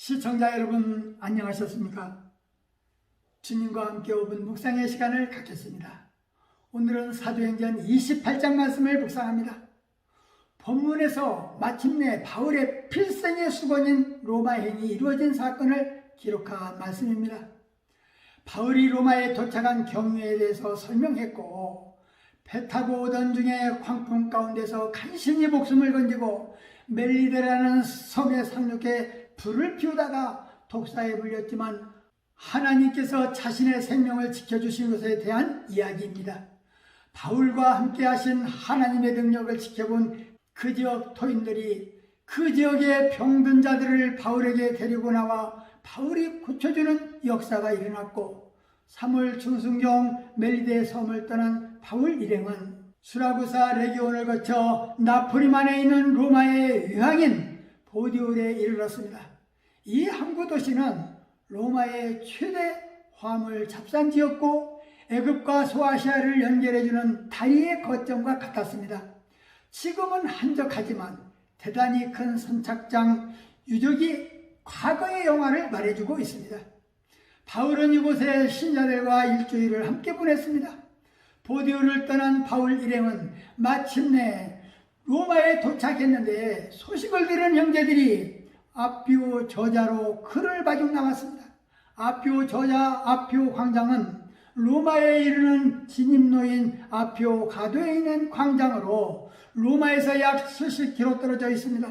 시청자 여러분 안녕하셨습니까? 주님과 함께 5분 묵상의 시간을 갖겠습니다. 오늘은 사도행전 28장 말씀을 묵상합니다. 본문에서 마침내 바울의 필생의 수건인 로마행이 이루어진 사건을 기록한 말씀입니다. 바울이 로마에 도착한 경위에 대해서 설명했고, 배 타고 오던 중에 광풍 가운데서 간신히 목숨을 건지고 멜리데라는 섬에 상륙해 불을 피우다가 독사에 물렸지만 하나님께서 자신의 생명을 지켜주신 것에 대한 이야기입니다. 바울과 함께 하신 하나님의 능력을 지켜본 그 지역 토인들이 그 지역의 병든 자들을 바울에게 데리고 나와 바울이 고쳐주는 역사가 일어났고, 3월 중순경 멜리데 섬을 떠난 바울 일행은 수라구사 레기온을 거쳐 나폴리만에 있는 로마의 유황인 보디올에 이르렀습니다. 이 항구 도시는 로마의 최대 화물 잡산지였고 애굽과 소아시아를 연결해주는 다리의 거점과 같았습니다. 지금은 한적하지만 대단히 큰 선착장 유적이 과거의 영화를 말해주고 있습니다. 바울은 이곳에 신자들과 일주일을 함께 보냈습니다. 보디올을 떠난 바울 일행은 마침내 로마에 도착했는데 소식을 들은 형제들이 아피오 저자로 그를 마중 나왔습니다. 아피오 저자 아피오 광장은 로마에 이르는 진입로인 아피오 가도에 있는 광장으로 로마에서 약 수십 킬로 떨어져 있습니다.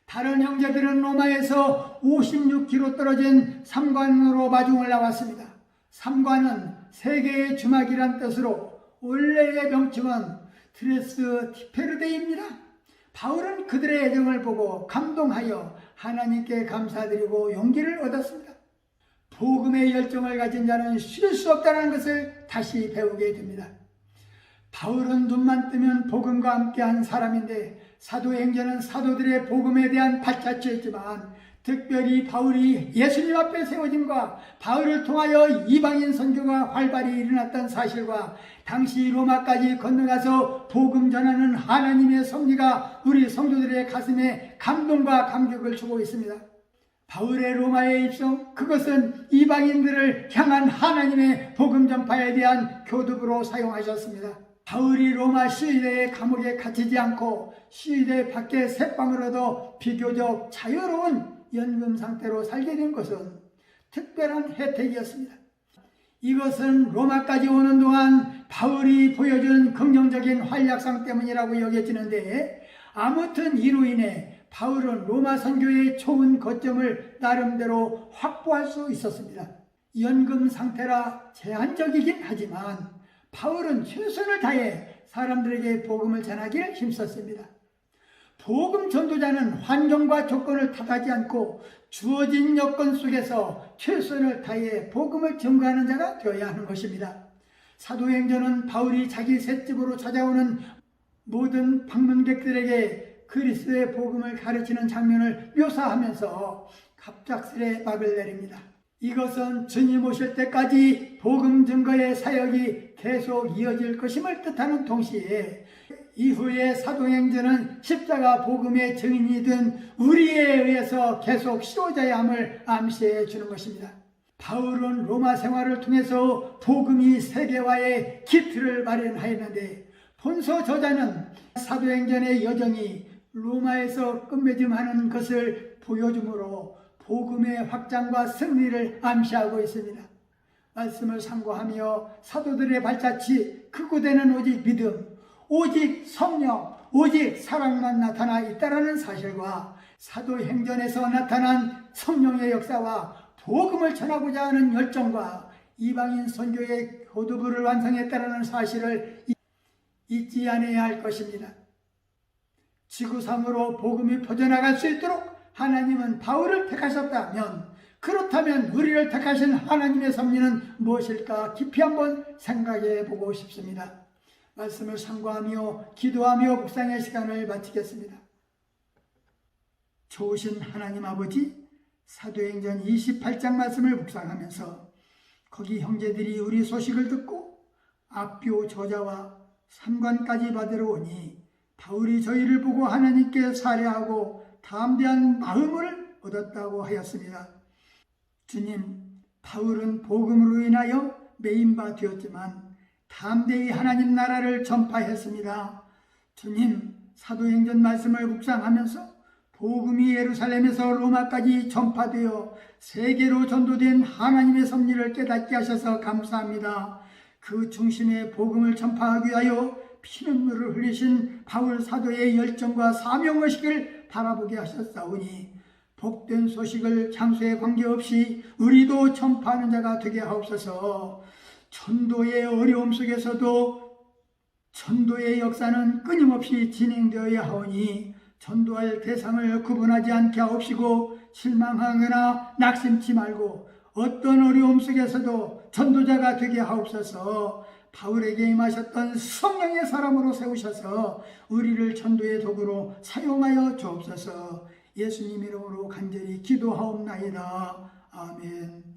다른 형제들은 로마에서 56km 떨어진 삼관으로 마중을 나왔습니다. 삼관은 세계의 주막이란 뜻으로 원래의 명칭은 드레스 티페르데입니다. 바울은 그들의 애정을 보고 감동하여 하나님께 감사드리고 용기를 얻었습니다. 복음의 열정을 가진 자는 쉴 수 없다는 것을 다시 배우게 됩니다. 바울은 눈만 뜨면 복음과 함께한 사람인데, 사도행전은 사도들의 복음에 대한 발자취였지만 특별히 바울이 예수님 앞에 세워짐과 바울을 통하여 이방인 선교가 활발히 일어났던 사실과 당시 로마까지 건너가서 복음 전하는 하나님의 섭리가 우리 성도들의 가슴에 감동과 감격을 주고 있습니다. 바울의 로마의 입성, 그것은 이방인들을 향한 하나님의 복음 전파에 대한 교두부로 사용하셨습니다. 바울이 로마 시위대의 감옥에 갇히지 않고 시위대 밖에 새방을 얻어 비교적 자유로운 연금 상태로 살게 된 것은 특별한 혜택이었습니다. 이것은 로마까지 오는 동안 바울이 보여준 긍정적인 활약상 때문이라고 여겨지는데, 아무튼 이로 인해 바울은 로마 선교의 좋은 거점을 나름대로 확보할 수 있었습니다. 연금 상태라 제한적이긴 하지만 바울은 최선을 다해 사람들에게 복음을 전하기를 힘썼습니다. 복음 전도자는 환경과 조건을 탓하지 않고 주어진 여건 속에서 최선을 다해 복음을 전가하는 자가 되어야 하는 것입니다. 사도행전은 바울이 자기 셋집으로 찾아오는 모든 방문객들에게 그리스도의 복음을 가르치는 장면을 묘사하면서 갑작스레 막을 내립니다. 이것은 주님 오실 때까지 복음 증거의 사역이 계속 이어질 것임을 뜻하는 동시에 이후에 사도행전은 십자가 복음의 증인이 된 우리에 의해서 계속 씌워져야 함을 암시해 주는 것입니다. 바울은 로마 생활을 통해서 복음이 세계화의 기틀을 마련하였는데, 본서 저자는 사도행전의 여정이 로마에서 끝맺음하는 것을 보여주므로 복음의 확장과 승리를 암시하고 있습니다. 말씀을 상고하며 사도들의 발자취, 극우되는 오직 믿음, 오직 성령, 오직 사랑만 나타나 있다는 사실과 사도행전에서 나타난 성령의 역사와 복음을 전하고자 하는 열정과 이방인 선교의 교두부를 완성했다는 사실을 잊지 않아야 할 것입니다. 지구상으로 복음이 퍼져나갈 수 있도록 하나님은 바울을 택하셨다면, 그렇다면 우리를 택하신 하나님의 섭리는 무엇일까 깊이 한번 생각해 보고 싶습니다. 말씀을 상고하며 기도하며 묵상의 시간을 마치겠습니다. 좋으신 하나님 아버지, 사도행전 28장 말씀을 묵상하면서 거기 형제들이 우리 소식을 듣고 아비오 저자와 삼관까지 받으러 오니 바울이 저희를 보고 하나님께 살해하고 담대한 마음을 얻었다고 하였습니다. 주님, 바울은 복음으로 인하여 메인바 되었지만 담대히 하나님 나라를 전파했습니다. 주님, 사도행전 말씀을 묵상하면서 복음이 예루살렘에서 로마까지 전파되어 세계로 전도된 하나님의 섭리를 깨닫게 하셔서 감사합니다. 그 중심에 복음을 전파하기 위하여 피눈물을 흘리신 바울 사도의 열정과 사명의식을 바라보게 하셨사오니 복된 소식을 장소에 관계없이 우리도 전파하는 자가 되게 하옵소서. 전도의 어려움 속에서도 전도의 역사는 끊임없이 진행되어야 하오니 전도할 대상을 구분하지 않게 하옵시고 실망하거나 낙심치 말고 어떤 어려움 속에서도 전도자가 되게 하옵소서. 바울에게 임하셨던 성령의 사람으로 세우셔서 우리를 전도의 도구로 사용하여 주옵소서. 예수님 이름으로 간절히 기도하옵나이다. 아멘.